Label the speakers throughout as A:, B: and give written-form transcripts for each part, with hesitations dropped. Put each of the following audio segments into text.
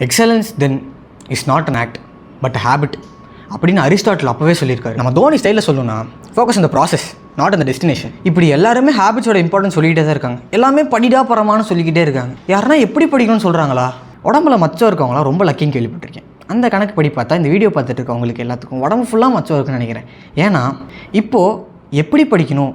A: Excellence then is not an act but a habit அப்படின்னு Aristotle அப்போவே சொல்லியிருக்காரு. நம்ம தோனி ஸ்டைலில் சொல்லணும்னா ஃபோக்கஸ் அந்த ப்ராசஸ் நாட் அந்த டெஸ்டினேஷன். இப்படி எல்லாருமே ஹேபிட்ஸோட இம்பார்ட்டன்ஸ் சொல்லிக்கிட்டே தான் இருக்காங்க. எல்லாமே படிடா பரமானு சொல்லிக்கிட்டே இருக்காங்க. யாருன்னா எப்படி படிக்கணும்னு சொல்கிறாங்களா? உடம்புல மச்சம் இருக்கவங்களா ரொம்ப லக்கின்னு கேள்விப்பட்டிருக்கேன். அந்த கணக்கு படி பார்த்தா இந்த வீடியோ பார்த்துட்டு இருக்கவங்களுக்கு எல்லாத்துக்கும் உடம்பு ஃபுல்லாக மச்சம் இருக்குன்னு நினைக்கிறேன். ஏன்னா இப்போது எப்படி படிக்கணும்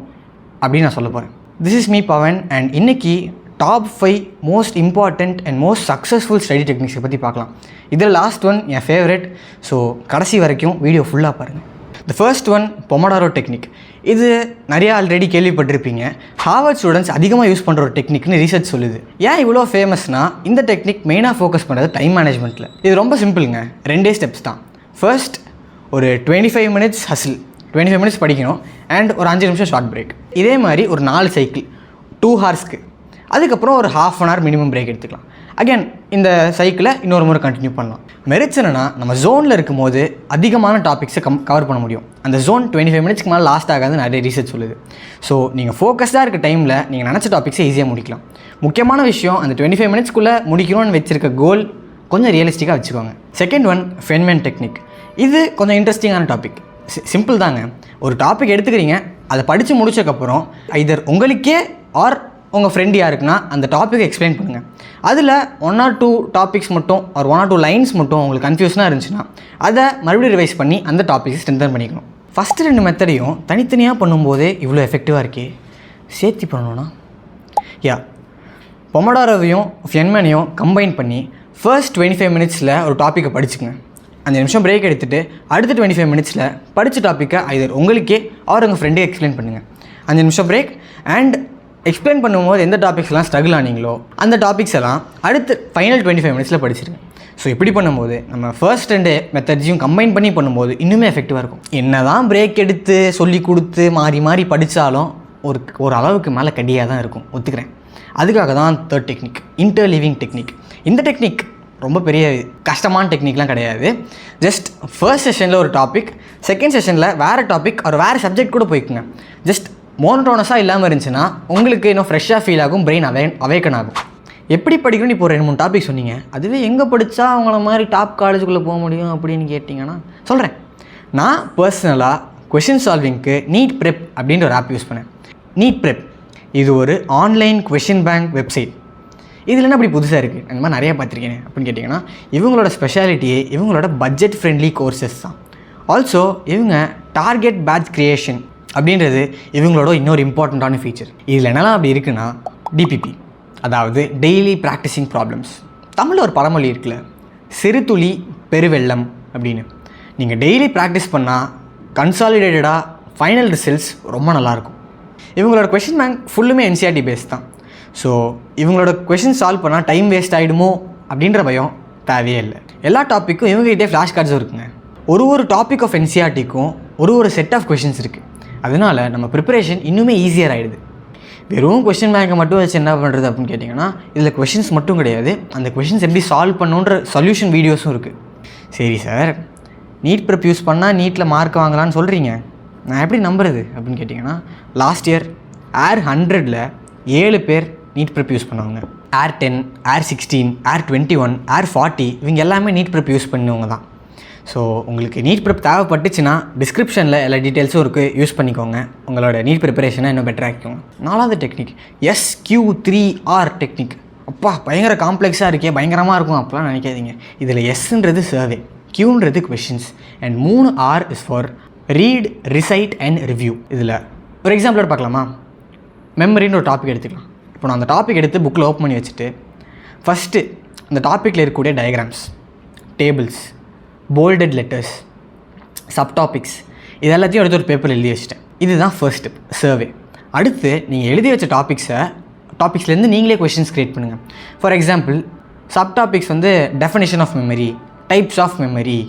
A: அப்படின்னு நான் சொல்ல போகிறேன். This is me Pavan and இன்னைக்கு top 5 most important and most successful study டெக்னிக்ஸை பற்றி பார்க்கலாம். இதில் லாஸ்ட் ஒன் என் ஃபேவரட். ஸோ கடைசி வரைக்கும் வீடியோ ஃபுல்லாக பாருங்கள். The first one Pomodoro technique. இது நிறையா ஆல்ரெடி கேள்விப்பட்டிருப்பீங்க. ஹார்வர்ட் ஸ்டூடெண்ட்ஸ் அதிகமாக யூஸ் பண்ணுற ஒரு டெக்னிக்னு ரீசர்ச் சொல்லுது. ஏன் இவ்வளோ ஃபேமஸ்னால் இந்த டெக்னிக் மெயினாக ஃபோக்கஸ் பண்ணுறது டைம் மேனேஜ்மெண்ட்டில். இது ரொம்ப சிம்பிளுங்க, 2 ஸ்டெப்ஸ் தான். ஃபர்ஸ்ட் ஒரு 25 மினிட்ஸ் ஹசில், 25 மினிட்ஸ் படிக்கணும் அண்ட் ஒரு 5 நிமிஷம் ஷார்ட் பிரேக். இதே மாதிரி ஒரு 4 சைக்கிள் 2 ஹார்ஸ்க்கு. அதுக்கப்புறம் ஒரு ½ அன் ஹவர் மினிமம் பிரேக் எடுத்துக்கலாம். அகேன் இந்த சைக்கிளை இன்னொரு முறை கண்டினியூ பண்ணலாம். மெரிட்ஸ் என்னென்னா நம்ம ஜோனில் இருக்கும் போது அதிகமான டாபிக்ஸை கவர் பண்ண முடியும். அந்த ஜோன் 25 மினிட்ஸ்க்கு மேலே லாஸ்ட் ஆகாது நிறைய ரீசர்ச் சொல்லுது. ஸோ நீங்கள் ஃபோக்கஸ்டாக இருக்க டைமில் நீங்கள் நினச்ச டாபிக்ஸை ஈஸியாக முடிக்கலாம். முக்கியமான விஷயம் அந்த 25 மினிட்ஸ்க்குள்ளே முடிக்கணும்னு வச்சுருக்க கோல் கொஞ்சம் ரியலிஸ்டிக்காக வச்சுக்கோங்க. Second one Feynman technique. இது கொஞ்சம் இன்ட்ரெஸ்டிங்கான டாபிக். சிம்பிள் தாங்க. ஒரு டாபிக் எடுத்துக்கிறீங்க, அதை படித்து முடிச்சதுக்கப்புறம் ஐதர் உங்களுக்கே ஆர் உங்கள் ஃப்ரெண்ட் யாருக்குன்னா அந்த டாப்பிக்கை எக்ஸ்பிளைன் பண்ணுங்கள். அதில் 1 or 2 டாபிக்ஸ் மட்டும் ஒரு 1 or 2 லைன்ஸ் மட்டும் உங்களுக்கு கன்ஃபியூஷனாக இருந்துச்சுன்னா அதை மறுபடியும் ரிவைஸ் பண்ணி அந்த டாபிக்ஸை ஸ்ட்ரென்தன் பண்ணிக்கணும். ஃபஸ்ட்டு 2 மெத்தடையும் தனித்தனியாக பண்ணும்போதே இவ்வளோ எஃபெக்டிவாக இருக்கே, சேர்த்து பண்ணணும்னா பொமடாரோவையும் ஃபென்மேனையும் கம்பைன் பண்ணி ஃபர்ஸ்ட் 25 மினிட்ஸில் ஒரு டாப்பிக்கை படிச்சுக்கங்க. 5 நிமிஷம் பிரேக் எடுத்துகிட்டு அடுத்த 25 மினிட்ஸில் படித்த டாப்பிக்கை ஐதர் உங்களுக்கே ஆர் உங்கள் ஃப்ரெண்டே எக்ஸ்பிளைன் பண்ணுங்கள். 5 நிமிஷம் பிரேக் அண்ட் எக்ஸ்பிளைன் பண்ணும்போது எந்த டாபிக்ஸ்லாம் ஸ்ட்ரகிள் ஆனீங்களோ அந்த டாபிக்ஸ் எல்லாம் அடுத்து ஃபைனல் 25 மினிட்ஸில் படிச்சிருங்க. ஸோ இப்படி பண்ணும்போது நம்ம ஃபர்ஸ்ட் 2 மெத்தட்ஸையும் கம்பைன் பண்ணி பண்ணும்போது இன்னுமே எஃபெக்டிவாக இருக்கும். என்ன தான் பிரேக் எடுத்து சொல்லி கொடுத்து மாறி மாறி படித்தாலும் ஒரு அளவுக்கு மேலே கடியாக தான் இருக்கும், ஒத்துக்கிறேன். அதுக்காக தான் தேர்ட் டெக்னிக், இன்டர்லீவிங் டெக்னிக். இந்த டெக்னிக் ரொம்ப பெரிய கஷ்டமான டெக்னிக்லாம் கிடையாது. ஜஸ்ட் ஃபர்ஸ்ட் செஷனில் ஒரு டாபிக், செகண்ட் செஷனில் வேறு டாபிக் ஒரு வேறு சப்ஜெக்ட் கூட போய்க்குங்க. ஜஸ்ட் மோனோட்டோனஸாக இல்லாமல் இருந்துச்சுன்னா உங்களுக்கு இன்னும் ஃப்ரெஷ்ஷாக ஃபீல் ஆகும், பிரெயின் அவேக்கன் ஆகும். எப்படி படிக்கணும்னு இப்போ 2-3 டாபிக் சொன்னீங்க. அதுவே எங்கே படித்தா அவங்கள மாதிரி டாப் காலேஜுக்குள்ளே போக முடியும் அப்படின்னு கேட்டிங்கன்னா சொல்கிறேன். நான் பர்சனலாக கொஷின் சால்விங்க்கு நீட் ப்ரெப் அப்படின்ற ஒரு ஆப் யூஸ் பண்ணேன். நீட் ப்ரெப் இது ஒரு ஆன்லைன் கொஷின் பேங்க் வெப்சைட். இதில் என்ன அப்படி புதுசாக இருக்குது, அந்த மாதிரி நிறையா பார்த்துருக்கேன் அப்படின்னு கேட்டிங்கன்னா, இவங்களோட ஸ்பெஷாலிட்டியே இவங்களோட பட்ஜெட் ஃப்ரெண்ட்லி கோர்சஸ் தான். ஆல்சோ இவங்க டார்கெட் பேட்ச் க்ரியேஷன் அப்படின்றது இவங்களோட இன்னொரு இம்பார்ட்டண்ட்டான ஃபீச்சர். இதில் என்னெல்லாம் அப்படி இருக்குன்னா, டிபிபி அதாவது டெய்லி ப்ராக்டிஸிங் ப்ராப்ளம்ஸ். தமிழில் ஒரு பழமொழி இருக்குல்ல, சிறு துளி பெருவெள்ளம் அப்படின்னு. நீங்கள் டெய்லி ப்ராக்டிஸ் பண்ணால் கன்சாலிடேட்டடாக ஃபைனல் ரிசல்ட்ஸ் ரொம்ப நல்லாயிருக்கும். இவங்களோட கொஷின் பேங்க் ஃபுல்லுமே என்சிஆர்டி பேஸ் தான். ஸோ இவங்களோட கொஷின் சால்வ் பண்ணால் டைம் வேஸ்ட் ஆகிடுமோ அப்படின்ற பயம் தேவையே இல்லை. எல்லா டாப்பிக்கும் இவங்ககிட்டே ஃப்ளாஷ் கார்ட்ஸும் இருக்குங்க. ஒரு டாபிக் ஆஃப் என்சிஆர்டிக்கும் ஒரு செட் ஆஃப் கொஷின்ஸ் இருக்குது. அதனால் நம்ம ப்ரிப்பரேஷன் இன்னுமே ஈஸியர் ஆகிடுது. வெறும் கொஷின் பேங்கை மட்டும் வச்சு என்ன பண்ணுறது அப்படின்னு கேட்டிங்கன்னா, இதில் கொஷின்ஸ் மட்டும் கிடையாது, அந்த கொஷின்ஸ் எப்படி சால்வ் பண்ணுன்ற சொல்யூஷன் வீடியோஸும் இருக்குது. சரி சார், நீட் ப்ரெப் யூஸ் பண்ணால் நீட்டில் மார்க் வாங்கலான்னு சொல்கிறீங்க, நான் எப்படி நம்புறது அப்படின்னு கேட்டிங்கன்னா, லாஸ்ட் இயர் Air 100ல் 7 பேர் நீட் ப்ரெப் யூஸ் பண்ணுவாங்க. Air 10, Air 16, Air 21, Air 40 இவங்க எல்லாமே நீட் ப்ரெப் யூஸ் பண்ணுவங்க தான். ஸோ உங்களுக்கு நீட் ப்ரெப் தேவைப்பட்டுச்சுன்னா டிஸ்கிரிப்ஷனில் எல்லா டீட்டெயில்ஸும் இருக்குது, யூஸ் பண்ணிக்கோங்க. உங்களோட நீட் ப்ரிப்பரேஷனை இன்னும் பெட்டர் ஆக்கிக்கோங்க. 4வது டெக்னிக் SQ3R டெக்னிக். அப்பா பயங்கர காம்ப்ளெக்ஸாக இருக்கே, பயங்கரமாக இருக்கும் அப்போலாம் நினைக்காதீங்க. இதில் எஸ்ன்றது சர்வே, Qன்றது questions and 3R is for read, recite and review. இதில் ஒரு எக்ஸாம்பிளோட பார்க்கலாமா? மெமரின்னு ஒரு டாபிக் எடுத்துக்கலாம். இப்போ நான் அந்த டாபிக் எடுத்து புக்கில் ஓப்பன் பண்ணி வச்சுட்டு ஃபஸ்ட்டு அந்த டாப்பிக்கில் இருக்கக்கூடிய diagrams, tables, bolted letters, subtopics இது எல்லாத்தையும் எடுத்து ஒரு பேப்பர் எழுதி வச்சுட்டேன். இதுதான் ஃபர்ஸ்ட் ஸ்டெப், சர்வே. அடுத்து நீங்கள் எழுதி வச்ச டாபிக்ஸ்லேருந்து நீங்களே கொஷின்ஸ் க்ரியேட் பண்ணுங்கள். For example subtopics definition of memory, types of memory,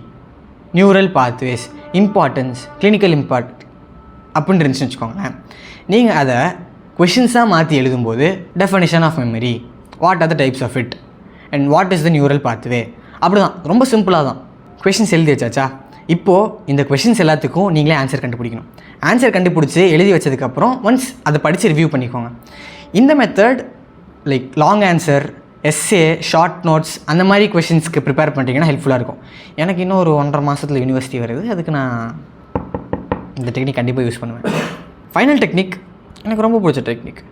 A: neural pathways, importance, clinical import அப்படின்னு இருந்துச்சுன்னு வச்சுக்கோங்களேன். நீங்கள் அதை கொஷின்ஸாக மாற்றி எழுதும்போது definition of memory, what are the types of it and what is the neural pathway, அப்படி தான். ரொம்ப சிம்பிளாக தான். கொஷின்ஸ் எழுதி வச்சாச்சா, இப்போது இந்த கொஷின்ஸ் எல்லாத்துக்கும் நீங்களே ஆன்சர் கண்டுபிடிக்கணும். ஆன்சர் கண்டுபிடிச்சி எழுதி வச்சதுக்கப்புறம் ஒன்ஸ் அதை படித்து ரிவ்யூ பண்ணிக்கோங்க. இந்த method like long answer, SA, short notes அந்த மாதிரி கொஷின்ஸ்க்கு ப்ரிப்பேர் பண்ணிட்டீங்கன்னா ஹெல்ப்ஃபுல்லாக இருக்கும். எனக்கு இன்னும் ஒரு 1.5 மாதத்தில் யூனிவர்சிட்டி வருது. அதுக்கு நான் இந்த டெக்னிக் கண்டிப்பாக யூஸ் பண்ணுவேன். ஃபைனல் டெக்னிக் எனக்கு ரொம்ப பிடிச்ச டெக்னிக்,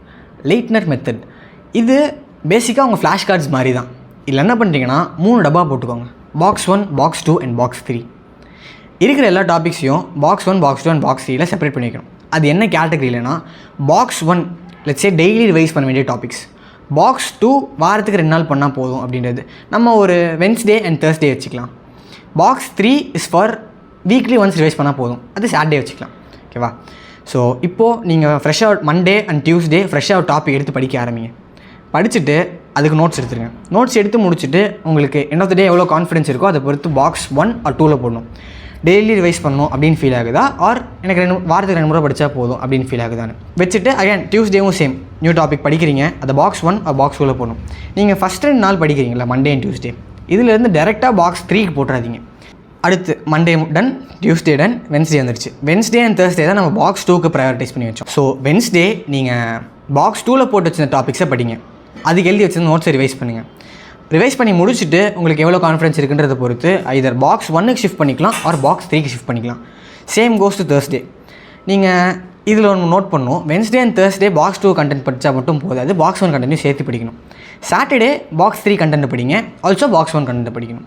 A: லைட்னர் மெத்தட். இது பேசிக்காக உங்கள் ஃப்ளாஷ் கார்ட்ஸ் மாதிரி தான். இதில் என்ன பண்ணுறீங்கன்னா 3 டப்பா போட்டுக்கோங்க. Box 1, box 2 and box 3. இருக்கிற எல்லா டாபிக்ஸையும் பாக்ஸ் 1, பாக்ஸ் 2 அண்ட் பாக்ஸ் 3ல செப்பரேட் பண்ணிக்கணும். அது என்ன கேட்டகரியிலனா, box 1 let's say daily revise பண்ண வேண்டிய டாபிக்ஸ். பாக்ஸ் 2 வாரத்துக்கு 2 நாள் பண்ணால் போதும் அப்படின்றது நம்ம ஒரு வென்ஸ்டே அண்ட் தேர்ஸ்டே வச்சுக்கலாம். Box 3 is for weekly once revise பண்ணால் போதும், அது சாட்டர்டே வச்சுக்கலாம். ஓகேவா? ஸோ இப்போது நீங்கள் ஃப்ரெஷ்ஷாக மண்டே அண்ட் டியூஸ்டே ஃப்ரெஷ்ஷாக டாபிக் எடுத்து படிக்க ஆரம்பிங்க. படிச்சுட்டு அதுக்கு நோட்ஸ் எடுத்துருங்க. நோட்ஸ் எடுத்து முடிச்சுட்டு உங்களுக்கு எண்ட் ஆஃப் த டே எவ்வளோ கான்ஃபிடன்ஸ் இருக்கோ அதை பொறுத்து பாக்ஸ் 1 or 2ல் போடணும். டெய்லி ரிவைஸ் பண்ணணும் அப்படின்னு ஃபீல் ஆகுதா, ஆர் எனக்கு வாரத்துக்கு 2 முறை படித்தா போதும் அப்படின்னு ஃபீல் ஆகுதான்னு வச்சுட்டு அகைன் டியூஸ்டேவும் சேம் நியூ டாபிக் படிக்கிறீங்க, அதை பாக்ஸ் 1 or பாக்ஸ் 2ல் போடணும். நீங்கள் ஃபஸ்ட் 2 நாள் படிக்கிறீங்களா, மண்டே அண்ட் டியூஸ்டே, இதிலேருந்து டேரெக்டாக பாக்ஸ் 3க்கு போட்டுறாதீங்க. அடுத்து Monday done, Tuesday done, Wednesday வந்துருச்சு. வென்ஸ்டே அண்ட் தேர்ஸ்டே தான் நம்ம பாக்ஸ் 2க்கு ப்ரையாரிட்டைஸ் பண்ணி வச்சோம். ஸோ வென்ஸ்டே நீங்கள் பாக்ஸ் 2ல் போட்டு வச்சிருந்த டாபிக்ஸை படிங்க. அதுக்கு எழுதி வச்சிருந்த நோட்ஸை ரிவைஸ் பண்ணுங்கள். ரிவைஸ் பண்ணி முடிச்சுட்டு உங்களுக்கு எவ்வளோ கான்ஃபிடன்ஸ் இருக்குன்றதை பொறுத்து ஐதர் பாக்ஸ் 1க்கு ஷிஃப்ட் பண்ணிக்கலாம் ஆர் பாக்ஸ் 3க்கு ஷிஃப்ட் பண்ணிக்கலாம். Same goes to Thursday. நீங்கள் இதில் ஒன்று நோட் பண்ணணும், Wednesday and Thursday box 2 content படித்தா மட்டும் போதாது, பாக்ஸ் 1 கண்டென்ட்டையும் சேர்த்து படிக்கணும். சாட்டர்டே பாக்ஸ் 3 கண்டென்ட் படிங்க, ஆல்சோ பாக்ஸ் 1 கண்டென்ட் படிக்கணும்.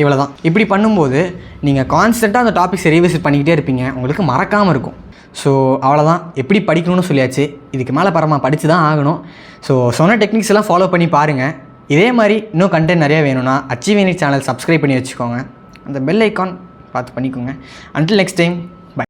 A: இவ்வளோ தான். இப்படி பண்ணும்போது நீங்கள் கான்ஸ்டண்ட்டாக அந்த டாபிக்ஸை ரீவிசிட் பண்ணிக்கிட்டே இருப்பீங்க, உங்களுக்கு மறக்காமல் இருக்கும். ஸோ அவ்வளோதான், எப்படி படிக்கணும்னு சொல்லியாச்சு. இதுக்கு மேலே பரமாக படித்து தான் ஆகணும். ஸோ சொன்ன டெக்னிக்ஸ் எல்லாம் ஃபாலோ பண்ணி பாருங்கள். இதே மாதிரி இன்னும் கண்டென்ட் நிறையா வேணும்னா அச்சீவ் யூனிக் சேனல் சப்ஸ்கிரைப் பண்ணி வச்சுக்கோங்க. அந்த பெல் ஐக்கான் பார்த்து பண்ணிக்கோங்க. Until next time.